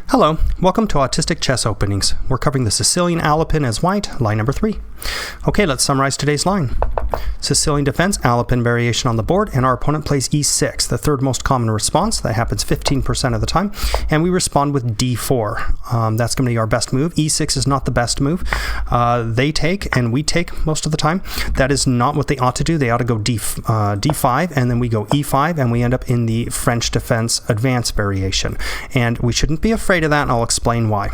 Hello, welcome to Autistic Chess Openings. We're covering the Sicilian Alapin as white, line number 3. Okay, let's summarize today's line. Sicilian Defense, Alapin variation on the board, and our opponent plays e6, the third most common response. That happens 15% of the time, and we respond with d4. That's going to be our best move. e6 is not the best move. They take, and we take most of the time. That is not what they ought to do. They ought to go d5, and then we go e5, and we end up in the French Defense advance variation. And we shouldn't be afraid of that, and I'll explain why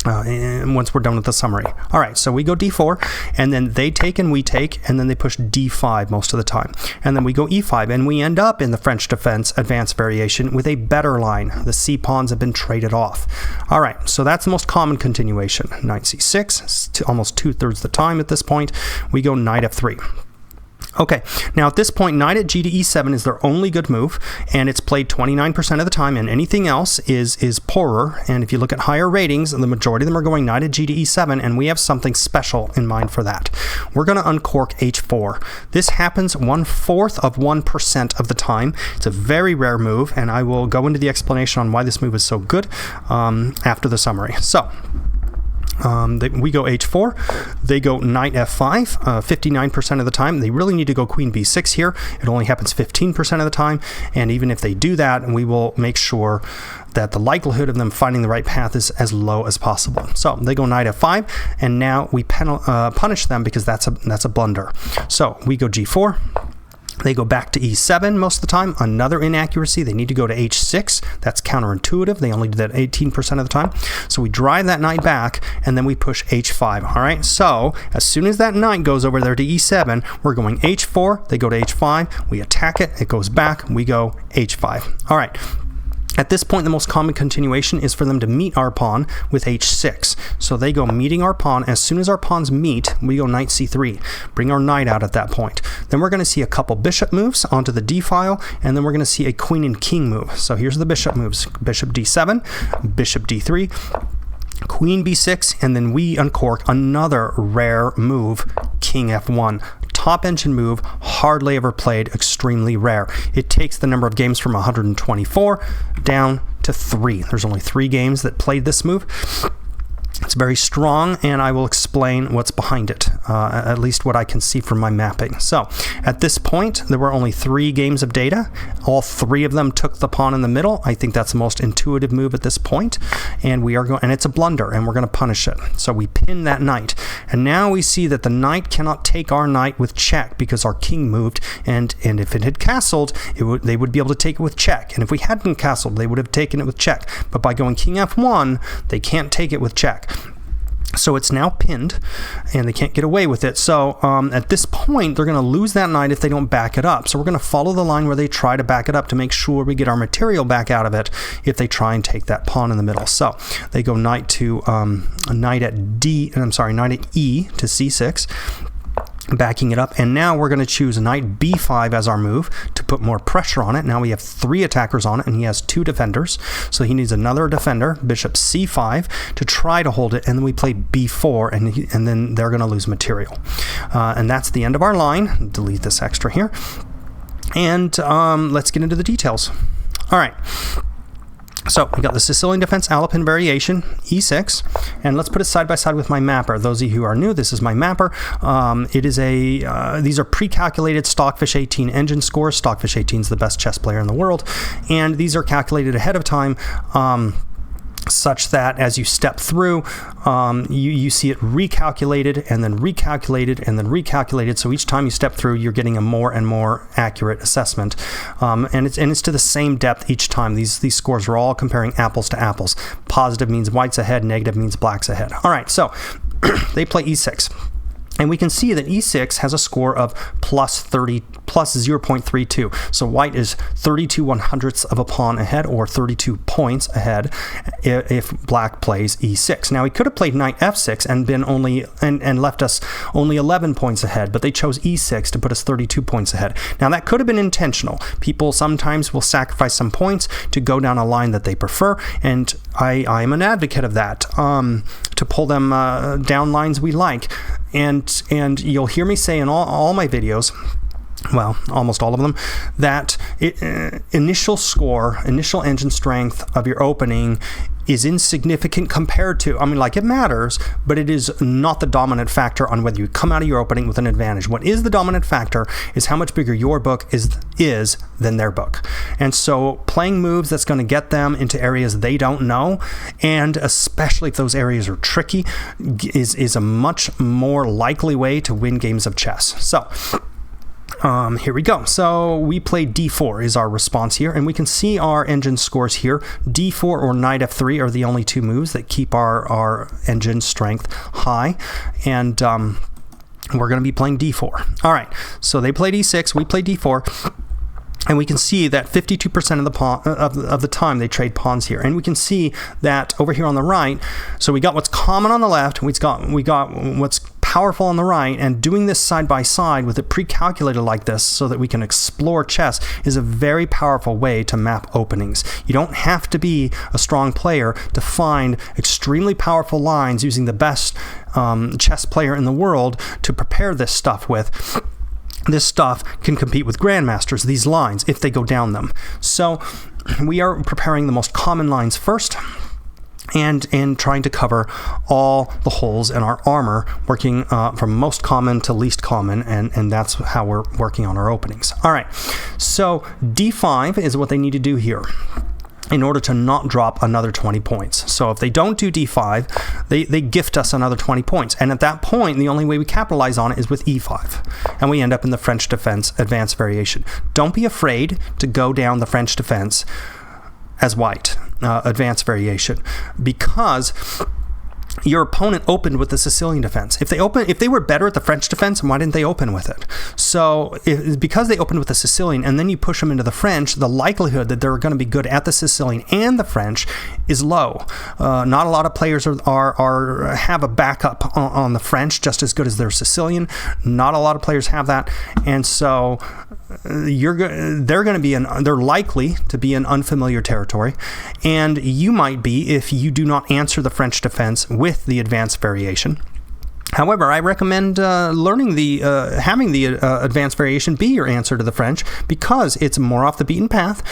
once we're done with the summary. All right, so we go d4, and then they take and we take, and then they push d5 most of the time. And then we go e5, and we end up in the French Defense advanced variation with a better line. The c pawns have been traded off. All right, so that's the most common continuation. Knight c6, almost 2/3 the time at this point. We go knight f3. Okay, now at this point, knight at g to e7 is their only good move, and it's played 29% of the time, and anything else is poorer. And if you look at higher ratings, the majority of them are going knight at g to e7, and we have something special in mind for that. We're going to uncork h4. This happens 1/4 of 1% of the time. It's a very rare move, and I will go into the explanation on why this move is so good after the summary. So, we go h4, they go knight f5, 59% of the time. They really need to go queen b6 here. It only happens 15% of the time, and even if they do that, we will make sure that the likelihood of them finding the right path is as low as possible. So they go knight f5, and now we punish them because that's a blunder. So we go g4. They go back to e7 most of the time. Another inaccuracy. They need to go to h6. That's counterintuitive. They only do that 18% of the time. So we drive that knight back, and then we push h5. All right. So as soon as that knight goes over there to e7, we're going h4. They go to h5. We attack it. It goes back. We go h5. All right. At this point, the most common continuation is for them to meet our pawn with h6. So they go meeting our pawn. As soon as our pawns meet, we go knight c3. Bring our knight out at that point. Then we're going to see a couple bishop moves onto the d file, and then we're going to see a queen and king move. So here's the bishop moves. Bishop d7, bishop d3, queen b6, and then we uncork another rare move, king f1. Top engine move, hardly ever played, extremely rare. It takes the number of games from 124 down to 3. There's only 3 games that played this move. It's very strong, and I will explain what's behind it, at least what I can see from my mapping. So at this point, there were only 3 games of data. All 3 of them took the pawn in the middle. I think that's the most intuitive move at this point, and and it's a blunder, and we're going to punish it. So we pin that knight, and now we see that the knight cannot take our knight with check because our king moved, and if it had castled, they would be able to take it with check. And if we hadn't castled, they would have taken it with check. But by going king f1, they can't take it with check. So it's now pinned, and they can't get away with it. So at this point, they're going to lose that knight if they don't back it up. So we're going to follow the line where they try to back it up to make sure we get our material back out of it if they try and take that pawn in the middle. So they go knight to knight at E to c6. Backing it up, and now we're going to choose knight b5 as our move to put more pressure on it. Now we have 3 attackers on it, and he has 2 defenders, so he needs another defender, bishop c5, to try to hold it, and then we play b4, and then they're going to lose material. And that's the end of our line. Delete this extra here, and let's get into the details. All right. So we got the Sicilian Defense Alapin variation, e6, and let's put it side by side with my mapper. Those of you who are new, this is my mapper. These are pre-calculated Stockfish 18 engine scores. Stockfish 18 is the best chess player in the world, and these are calculated ahead of time. Such that as you step through, you see it recalculated and then recalculated and then recalculated. So each time you step through, you're getting a more and more accurate assessment, and it's to the same depth each time. These scores are all comparing apples to apples. Positive means white's ahead, negative means black's ahead. All right, so they play e6. And we can see that e6 has a score of plus 0.32. So white is 32/100ths of a pawn ahead, or 32 points ahead, if black plays e6. Now he could have played knight f6 and been and left us only 11 points ahead, but they chose e6 to put us 32 points ahead. Now that could have been intentional. People sometimes will sacrifice some points to go down a line that they prefer, and I'm an advocate of that, to pull them down lines we like. And you'll hear me say in all my videos, well, almost all of them, that initial score, initial engine strength of your opening is insignificant compared to, I mean, like, it matters, but it is not the dominant factor on whether you come out of your opening with an advantage. What is the dominant factor is how much bigger your book is than their book. And so playing moves that's going to get them into areas they don't know, and especially if those areas are tricky, is a much more likely way to win games of chess. So here we go. So we played d4 is our response here, and we can see our engine scores here. d4 or knight f3 are the only two moves that keep our engine strength high, and we're going to be playing d4. All right, so they played e6, we played d4. And we can see that 52% of the time they trade pawns here. And we can see that over here on the right, so we got what's common on the left, we got what's powerful on the right, and doing this side by side with it pre-calculated like this so that we can explore chess is a very powerful way to map openings. You don't have to be a strong player to find extremely powerful lines using the best chess player in the world to prepare this stuff with. This stuff can compete with grandmasters, these lines, if they go down them. So we are preparing the most common lines first, and trying to cover all the holes in our armor, working from most common to least common, and that's how we're working on our openings. All right, so d5 is what they need to do here in order to not drop another 20 points. So if they don't do d5, they gift us another 20 points. And at that point, the only way we capitalize on it is with e5. And we end up in the French defense advanced variation. Don't be afraid to go down the French defense as white, advanced variation, because your opponent opened with the Sicilian defense. If they were better at the French defense, why didn't they open with it? So because they opened with the Sicilian and then you push them into the French, the likelihood that they're going to be good at the Sicilian and the French is low. Not a lot of players have a backup on the French just as good as their Sicilian. Not a lot of players have that, and so they're likely to be in unfamiliar territory, and you might be if you do not answer the French defense with the advanced variation. However, I recommend having the advanced variation be your answer to the French, because it's more off the beaten path.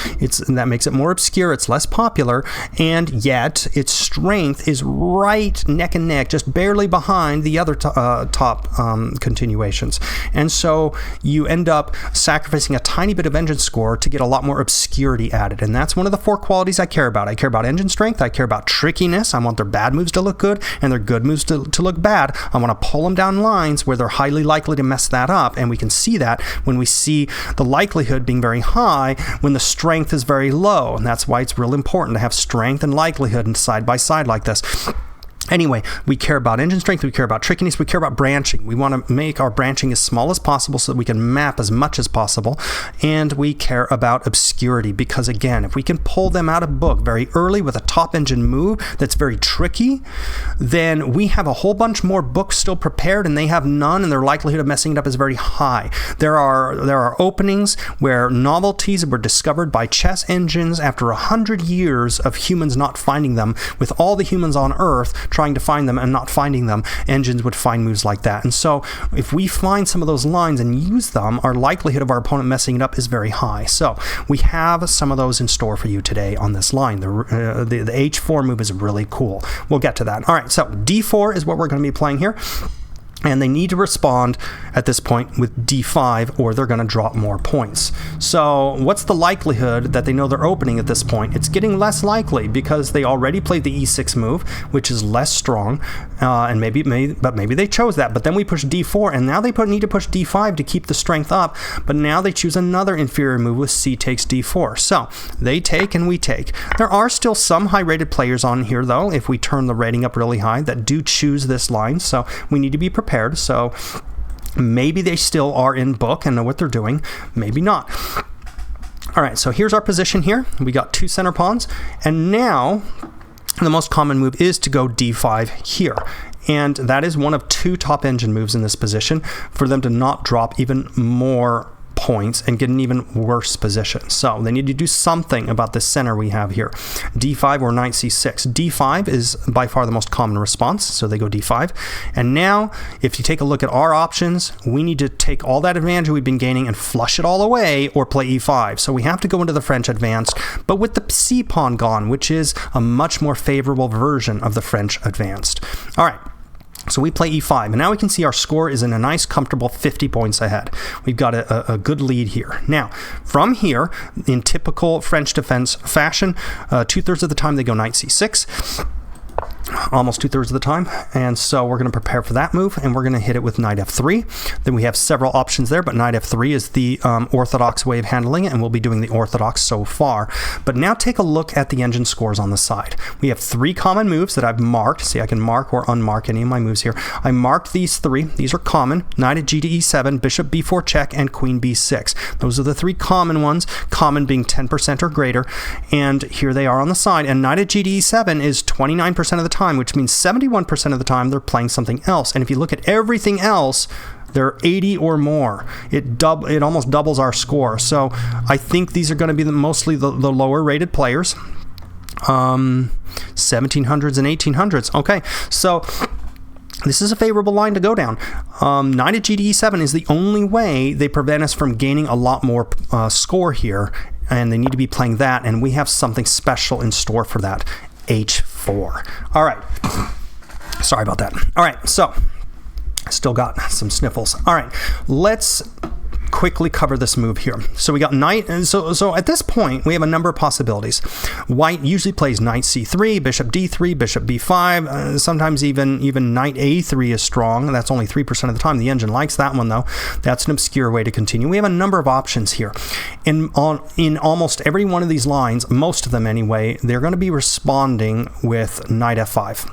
That makes it more obscure. It's less popular, and yet its strength is right neck and neck, just barely behind the other top continuations. And so you end up sacrificing a tiny bit of engine score to get a lot more obscurity added. And that's one of the 4 qualities I care about. I care about engine strength. I care about trickiness. I want their bad moves to look good and their good moves to look bad. I want to pull them down lines where they're highly likely to mess that up, and we can see that when we see the likelihood being very high when the strength is very low, and that's why it's real important to have strength and likelihood and side by side like this. Anyway, we care about engine strength, we care about trickiness, we care about branching. We want to make our branching as small as possible so that we can map as much as possible, and we care about obscurity because, again, if we can pull them out of book very early with a top engine move that's very tricky, then we have a whole bunch more books still prepared and they have none, and their likelihood of messing it up is very high. There are openings where novelties were discovered by chess engines after 100 years of humans not finding them, with all the humans on Earth trying to find them and not finding them. Engines would find moves like that. And so if we find some of those lines and use them, our likelihood of our opponent messing it up is very high. So we have some of those in store for you today on this line. The h4 move is really cool. We'll get to that. All right, so d4 is what we're going to be playing here. And they need to respond at this point with d5 or they're going to drop more points. So what's the likelihood that they know they're opening at this point? It's getting less likely because they already played the e6 move, which is less strong, and maybe they chose that. But then we push d4, and now they need to push d5 to keep the strength up. But now they choose another inferior move with c takes d4. So they take and we take. There are still some high-rated players on here, though, if we turn the rating up really high, that do choose this line. So we need to be prepared. So maybe they still are in book and know what they're doing, maybe not. All right, so here's our position here. We got 2 center pawns, and now the most common move is to go d5 here. And that is one of 2 top engine moves in this position for them to not drop even more points and get an even worse position. So they need to do something about the center we have here. D5 or knight C6. D5 is by far the most common response, so they go D5. And now, if you take a look at our options, we need to take all that advantage we've been gaining and flush it all away or play E5. So we have to go into the French advanced, but with the C pawn gone, which is a much more favorable version of the French advanced. All right. So we play E5, and now we can see our score is in a nice, comfortable 50 points ahead. We've got a good lead here. Now, from here, in typical French defense fashion, 2/3 of the time they go knight C6. Almost 2/3 of the time, and so we're going to prepare for that move, and we're going to hit it with knight F3. Then we have several options there, but knight F3 is the orthodox way of handling it, and we'll be doing the orthodox so far. But now take a look at the engine scores on the side. We have 3 common moves that I've marked. See, I can mark or unmark any of my moves here. I marked these 3. These are common: knight at G to E7, bishop B4 check, and queen B6. Those are the 3 common ones, common being 10% or greater, and here they are on the side. And knight at G to E7 is 29% of the time, which means 71% of the time they're playing something else. And if you look at everything else, they're 80 or more. It almost doubles our score. So I think these are going to be mostly the lower rated players. 1700s and 1800s. Okay, so this is a favorable line to go down. Knight at G to E7 is the only way they prevent us from gaining a lot more score here, and they need to be playing that, and we have something special in store for that. H4. All right. Sorry about that. All right, so still got some sniffles. All right, let's quickly cover this move here. So we got knight, and so at this point we have a number of possibilities. White usually plays knight C3, bishop D3, bishop B5. Sometimes even knight A3 is strong. That's only 3% of the time. The engine likes that one though. That's an obscure way to continue. We have a number of options here. In almost every one of these lines, most of them anyway, they're going to be responding with knight F5.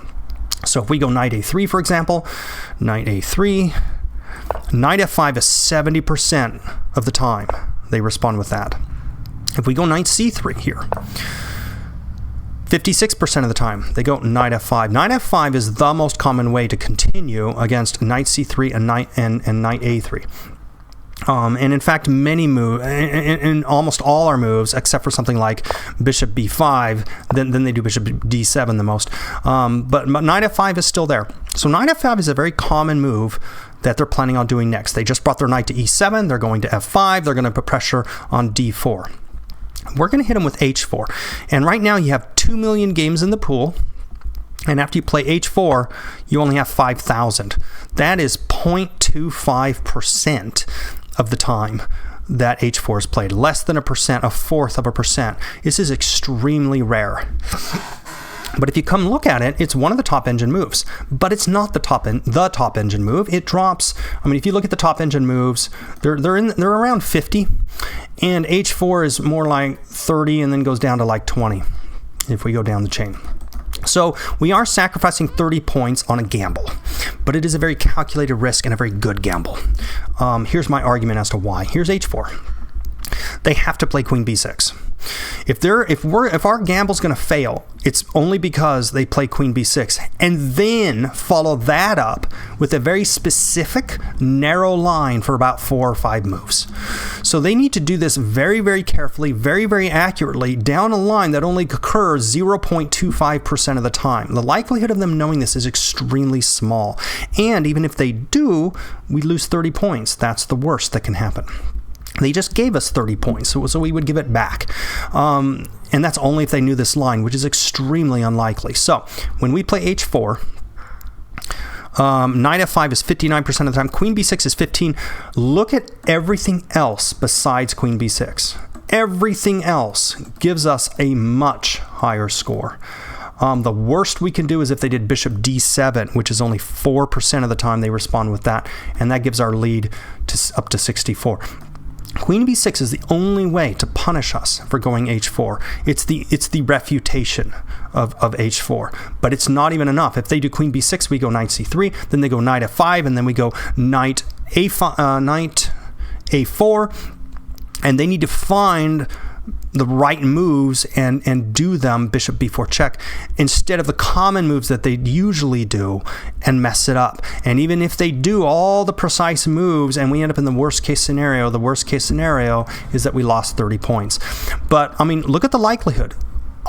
So if we go knight A3, for example, knight A3. Knight F5 is 70% of the time they respond with that. If we go knight C3 here, 56% of the time they go knight F5. Knight F5 is the most common way to continue against knight C3 and knight A3. And in fact, many moves, in almost all our moves, except for something like bishop B5, then they do bishop D7 the most. But knight F5 is still there. So knight F5 is a very common move that they're planning on doing next. They just brought their knight to E7. They're going to F5. They're going to put pressure on D4. We're going to hit them with H4. And right now you have 2 million games in the pool. And after you play H4, you only have 5,000. That is 0.25% of the time that H4 is played. Less than 1%, 1/4 of a percent. This is extremely rare. But if you come look at it, it's one of the top engine moves. But it's not the top engine move. It drops. I mean, if you look at the top engine moves, they're around 50, and H4 is more like 30, and then goes down to like 20 if we go down the chain. So we are sacrificing 30 points on a gamble, but it is a very calculated risk and a very good gamble. Here's my argument as to why. Here's H4. They have to play queen B6. If our gamble's going to fail, it's only because they play queen B6 and then follow that up with a very specific narrow line for about 4 or 5 moves. So they need to do this very, very carefully, very, very accurately down a line that only occurs 0.25% of the time. The likelihood of them knowing this is extremely small. And even if they do, we lose 30 points. That's the worst that can happen. They just gave us 30 points, so we would give it back. And that's only if they knew this line, which is extremely unlikely. So when we play H4, knight F5 is 59% of the time. Queen B6 is 15. Look at everything else besides queen B6. Everything else gives us a much higher score. The worst we can do is if they did bishop D7, which is only 4% of the time they respond with that, and that gives our lead up to 64. Queen B6 is the only way to punish us for going H4. It's the refutation of H4, but it's not even enough. If they do Queen B6, we go knight C3, then they go knight F5, and then we go knight A4, and they need to find the right moves and do them bishop b4 check instead of the common moves that they usually do and mess it up. And even if they do all the precise moves and we end up in the worst case scenario is that we lost 30 points. But I mean, look at the likelihood.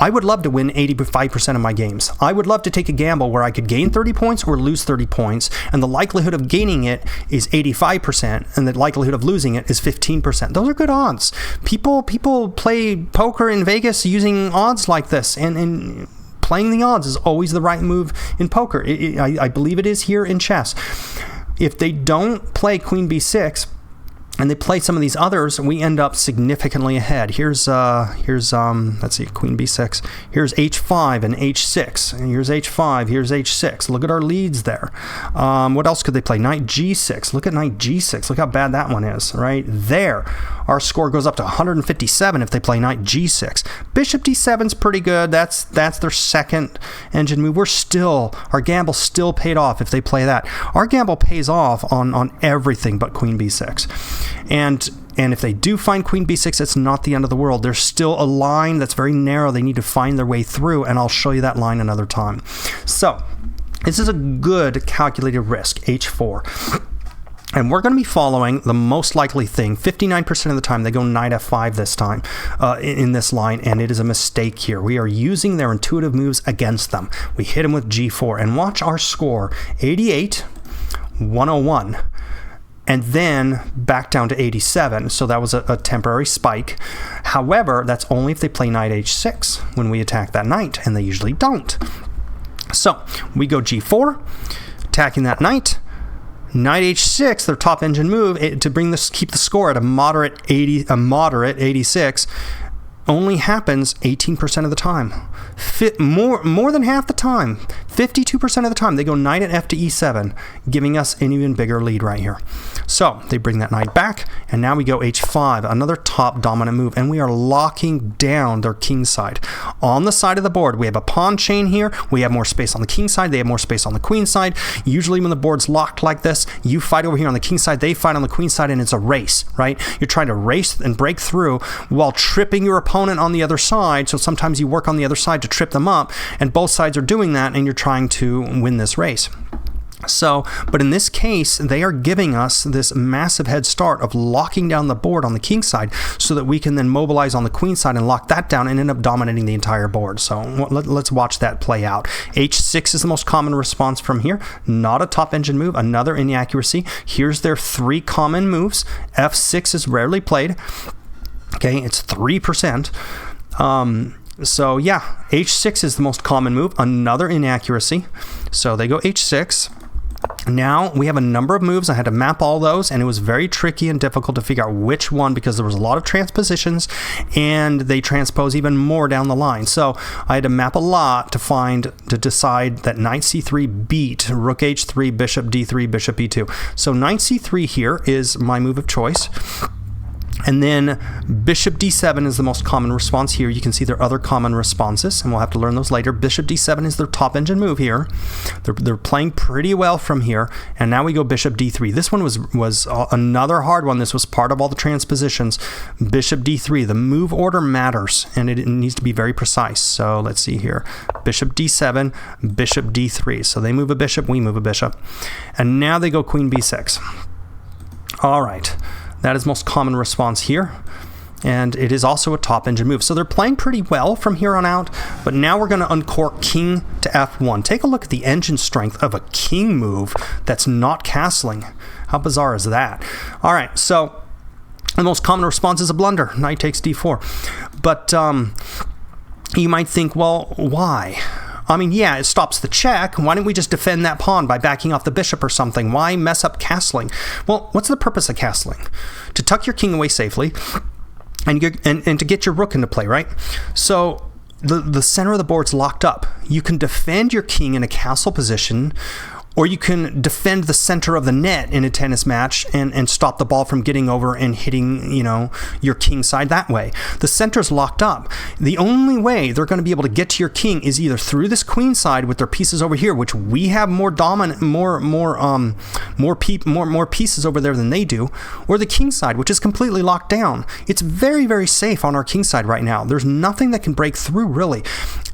I would love to win 85% of my games. I would love to take a gamble where I could gain 30 points or lose 30 points, and the likelihood of gaining it is 85%, and the likelihood of losing it is 15%. Those are good odds. People play poker in Vegas using odds like this, and playing the odds is always the right move in poker. I believe it is here in chess. If they don't play queen b6, and they play some of these others, we end up significantly ahead. Here's let's see, queen b6. Here's h5 and h6. And here's h5, here's h6. Look at our leads there. What else could they play? Knight g6. Look at knight g6. Look how bad that one is, right there. Our score goes up to 157 if they play knight g6. Bishop d7's pretty good. That's their second engine move. Our gamble still paid off if they play that. Our gamble pays off on everything but queen b6. And if they do find queen b6, it's not the end of the world. There's still a line that's very narrow. They need to find their way through, and I'll show you that line another time. So this is a good calculated risk, h4. And we're going to be following the most likely thing. 59% of the time, they go knight f5 this time in this line, and it is a mistake here. We are using their intuitive moves against them. We hit them with g4, and watch our score, 88, 101. And then back down to 87, so that was a temporary spike. However, that's only if they play knight h6 when we attack that knight, and they usually don't. So we go g4, attacking that knight. Knight h6, their top engine move, to keep the score at a moderate 86, only happens 18% of the time. More than half the time, 52% of the time, they go knight at f to e7, giving us an even bigger lead right here. So they bring that knight back, and now we go h5, another top dominant move, and we are locking down their king side. On the side of the board, we have a pawn chain here. We have more space on the king side. They have more space on the queen side. Usually when the board's locked like this, you fight over here on the king side, they fight on the queen side, and it's a race, right? You're trying to race and break through while tripping your opponent on the other side. So sometimes you work on the other side to trip them up, and both sides are doing that, and you're trying to win this race. So, but in this case, they are giving us this massive head start of locking down the board on the king side so that we can then mobilize on the queen side and lock that down and end up dominating the entire board. So let's watch that play out. h6 is the most common response from here. Not a top engine move, another inaccuracy. Here's their three common moves. f6 is rarely played. Okay, it's 3%. So yeah, h6 is the most common move, another inaccuracy. So they go h6. Now we have a number of moves. I had to map all those, and it was very tricky and difficult to figure out which one because there was a lot of transpositions, and they transpose even more down the line. So I had to map a lot to decide that knight c3 beat rook h3, bishop d3, bishop e2. So knight c3 here is my move of choice. And then bishop d7 is the most common response here. You can see there are other common responses, and we'll have to learn those later. Bishop d7 is their top engine move here. They're playing pretty well from here. And now we go bishop d3. This one was another hard one. This was part of all the transpositions. Bishop d3. The move order matters, and it needs to be very precise. So let's see here. Bishop d7, bishop d3. So they move a bishop, we move a bishop. And now they go queen b6. All right. That is most common response here, and it is also a top engine move. So they're playing pretty well from here on out, but now we're going to uncork king to f1. Take a look at the engine strength of a king move that's not castling. How bizarre is that? All right, so the most common response is a blunder. Knight takes d4. But you might think, well, why? I mean, yeah, it stops the check. Why don't we just defend that pawn by backing off the bishop or something? Why mess up castling? Well, what's the purpose of castling? To tuck your king away safely and to get your rook into play, right? So the center of the board's locked up. You can defend your king in a castle position, Or you can defend the center of the net in a tennis match and stop the ball from getting over and hitting, your king side that way. The center's locked up. The only way they're going to be able to get to your king is either through this queen side with their pieces over here, which we have more dominant, more pieces over there than they do, or the king side, which is completely locked down. It's very, very safe on our king side right now. There's nothing that can break through, really.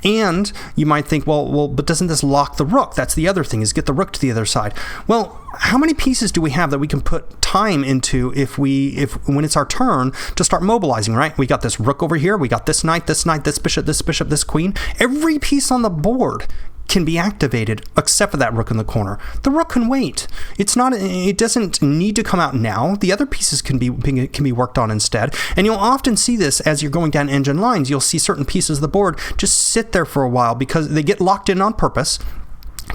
And you might think, well, but doesn't this lock the rook? That's the other thing, is get the rook to the other side. Well, how many pieces do we have that we can put time into if when it's our turn to start mobilizing, right? We got this rook over here, we got this knight, this bishop, this queen. Every piece on the board can be activated except for that rook in the corner. The rook can wait. It doesn't need to come out now. The other pieces can be worked on instead. And you'll often see this as you're going down engine lines. You'll see certain pieces of the board just sit there for a while because they get locked in on purpose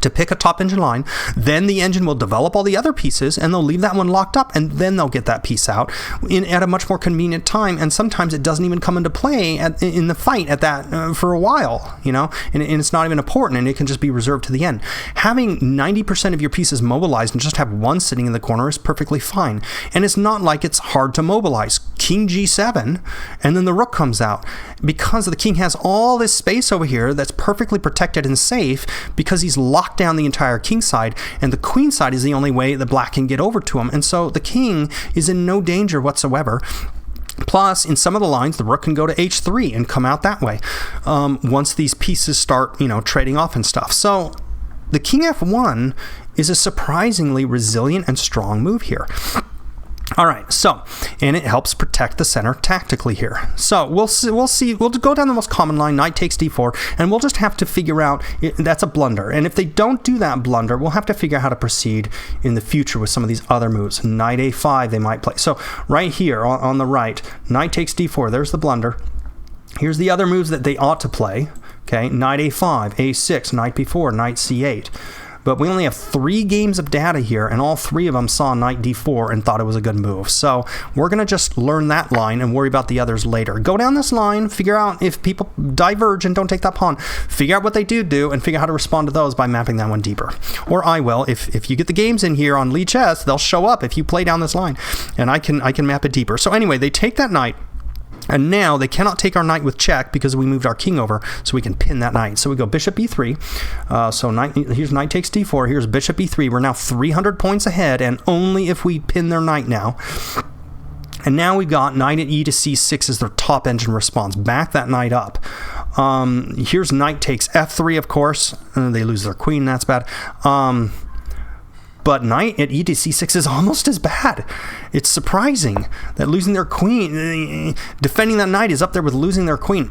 to pick a top engine line. Then the engine will develop all the other pieces and they'll leave that one locked up, and then they'll get that piece out at a much more convenient time. And sometimes it doesn't even come into play in the fight at that for a while, and it's not even important, and it can just be reserved to the end. Having 90% of your pieces mobilized and just have one sitting in the corner is perfectly fine. And it's not like it's hard to mobilize. King G7, and then the rook comes out, because the king has all this space over here that's perfectly protected and safe because he's locked down the entire king side, and the queen side is the only way the black can get over to him. And so the king is in no danger whatsoever. Plus, in some of the lines, the rook can go to h3 and come out that way once these pieces start, trading off and stuff. So the king f1 is a surprisingly resilient and strong move here. All right, and it helps protect the center tactically here. So we'll see. We'll go down the most common line, knight takes d4, and we'll just have to figure out that's a blunder. And if they don't do that blunder, we'll have to figure out how to proceed in the future with some of these other moves. Knight a5 they might play. So right here on the right, knight takes d4, there's the blunder. Here's the other moves that they ought to play. Okay, knight a5, a6, knight b4, knight c8. But we only have 3 games of data here, and all 3 of them saw knight d4 and thought it was a good move. So we're going to just learn that line and worry about the others later. Go down this line, figure out if people diverge and don't take that pawn. Figure out what they do and figure out how to respond to those by mapping that one deeper. Or I will. If you get the games in here on Lee Chess, they'll show up if you play down this line, and I can map it deeper. So anyway, they take that knight. And now they cannot take our knight with check because we moved our king over, so we can pin that knight. So we go bishop b3. Here's knight takes d4. Here's bishop b3. We're now 300 points ahead, and only if we pin their knight now. And now we've got knight at e to c6 as their top engine response. Back that knight up. Here's knight takes f3, of course. They lose their queen. That's bad. But knight at e to c6 is almost as bad. It's surprising that losing their queen, defending that knight is up there with losing their queen.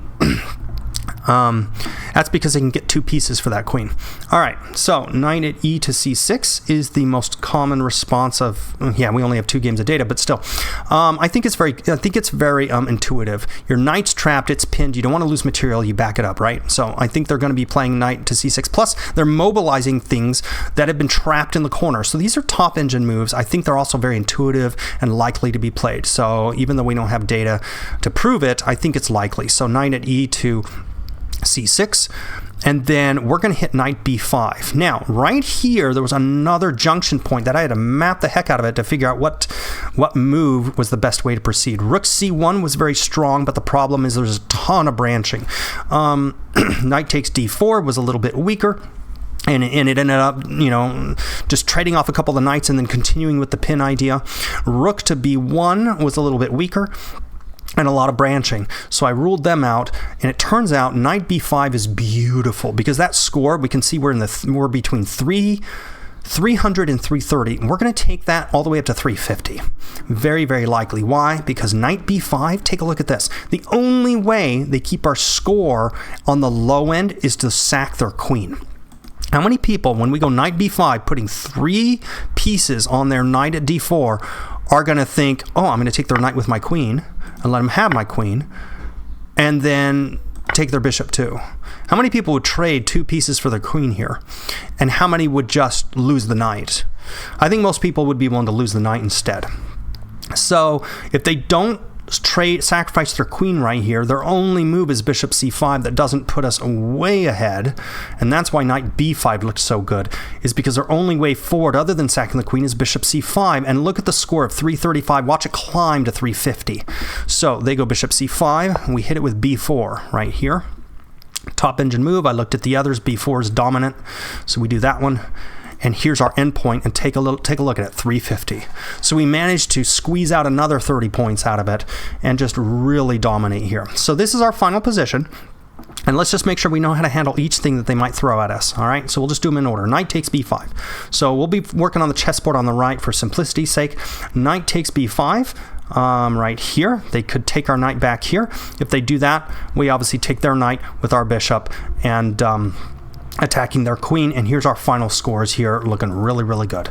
That's because they can get 2 pieces for that queen. All right, so knight at e to c6 is the most common response of. Yeah, we only have 2 games of data, but still, I think it's very intuitive. Your knight's trapped, it's pinned. You don't want to lose material. You back it up, right? So I think they're going to be playing knight to c6. Plus, they're mobilizing things that have been trapped in the corner. So these are top engine moves. I think they're also very intuitive and likely to be played. So even though we don't have data to prove it, I think it's likely. So knight at e to c6, and then we're going to hit knight b5. Now, right here, there was another junction point that I had to map the heck out of it to figure out what move was the best way to proceed. Rook c1 was very strong, but the problem is there's a ton of branching. Knight takes d4 was a little bit weaker. And it ended up, just trading off a couple of the knights and then continuing with the pin idea. Rook to b1 was a little bit weaker and a lot of branching. So I ruled them out, and it turns out knight b5 is beautiful because that score, we can see we're between 300 and 330. And we're going to take that all the way up to 350. Very, very likely. Why? Because knight b5, take a look at this. The only way they keep our score on the low end is to sack their queen. How many people, when we go knight b5, putting 3 pieces on their knight at d4, are going to think, oh, I'm going to take their knight with my queen and let them have my queen, and then take their bishop too? How many people would trade 2 pieces for their queen here? And how many would just lose the knight? I think most people would be willing to lose the knight instead. So if they don't sacrifice their queen right here. Their only move is bishop c5 that doesn't put us way ahead, and that's why knight b5 looked so good, is because their only way forward other than sacking the queen is bishop c5, and look at the score of 335. Watch it climb to 350. So they go bishop c5, and we hit it with b4 right here. Top engine move. I looked at the others. b4 is dominant, so we do that one. And here's our endpoint, and take a look at it, 350. So we managed to squeeze out another 30 points out of it and just really dominate here. So this is our final position. And let's just make sure we know how to handle each thing that they might throw at us. All right, so we'll just do them in order. Knight takes b5. So we'll be working on the chessboard on the right for simplicity's sake. Knight takes b5. Right here. They could take our knight back here. If they do that, we obviously take their knight with our bishop and attacking their queen, and here's our final scores here, looking really, really good.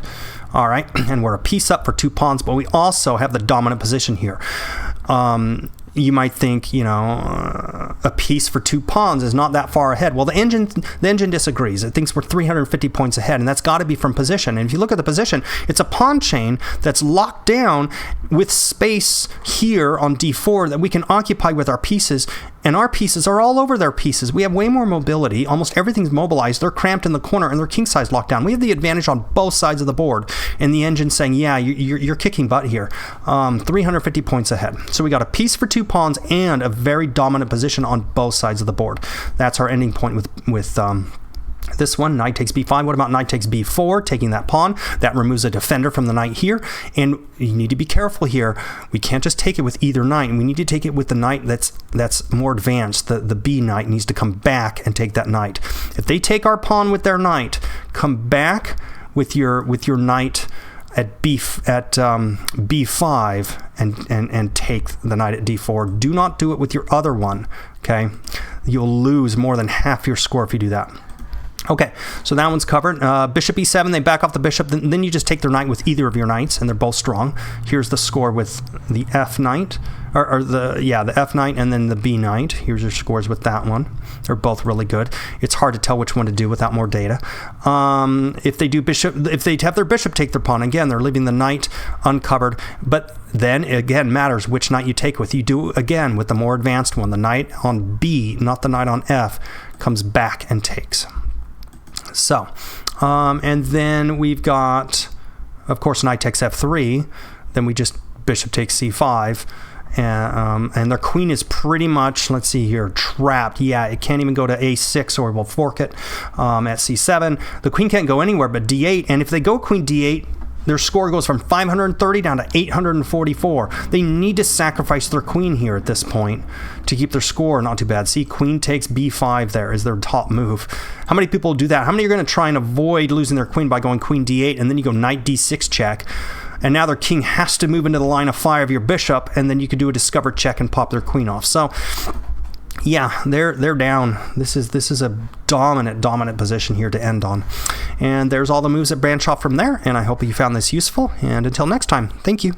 All right, and we're a piece up for 2 pawns, but we also have the dominant position here. You might think, you know, a piece for 2 pawns is not that far ahead. Well, the engine disagrees. It thinks we're 350 points ahead, and that's got to be from position. And if you look at the position, it's a pawn chain that's locked down with space here on d4 that we can occupy with our pieces, and our pieces are all over their pieces. We have way more mobility. Almost everything's mobilized. They're cramped in the corner, and their king side's locked down. We have the advantage on both sides of the board, and the engine's saying, yeah, you're kicking butt here. 350 points ahead. So we got a piece for 2 pawns and a very dominant position on both sides of the board. That's our ending point with this one. Knight takes b5. What about knight takes b4, taking that pawn? That removes a defender from the knight here, and you need to be careful here. We can't just take it with either knight, and we need to take it with the knight that's more advanced. The b knight needs to come back and take that knight. If they take our pawn with their knight, come back with your knight at b5 and take the knight at d4. Do not do it with your other one, okay? You'll lose more than half your score if you do that. Okay, so that one's covered. Bishop e7, they back off the bishop. Then you just take their knight with either of your knights, and they're both strong. Here's the score with the f knight, the f knight and then the b knight. Here's your scores with that one. They're both really good. It's hard to tell which one to do without more data. If they have their bishop take their pawn, again, they're leaving the knight uncovered. But then again, matters which knight you take with. You do again with the more advanced one. The knight on b, not the knight on f, comes back and takes. So, and then we've got, of course, knight takes f3. Then we just bishop takes c5. And their queen is pretty much, let's see here, trapped. Yeah, it can't even go to a6 or we'll fork it at c7. The queen can't go anywhere but d8. And if they go queen d8, their score goes from 530 down to 844. They need to sacrifice their queen here at this point to keep their score not too bad. See, queen takes b5 there is their top move. How many people do that? How many are going to try and avoid losing their queen by going queen d8, and then you go knight d6 check, and now their king has to move into the line of fire of your bishop, and then you could do a discover check and pop their queen off. So yeah, they're down. This is a dominant position here to end on. And there's all the moves that branch off from there, and I hope you found this useful. And until next time, thank you.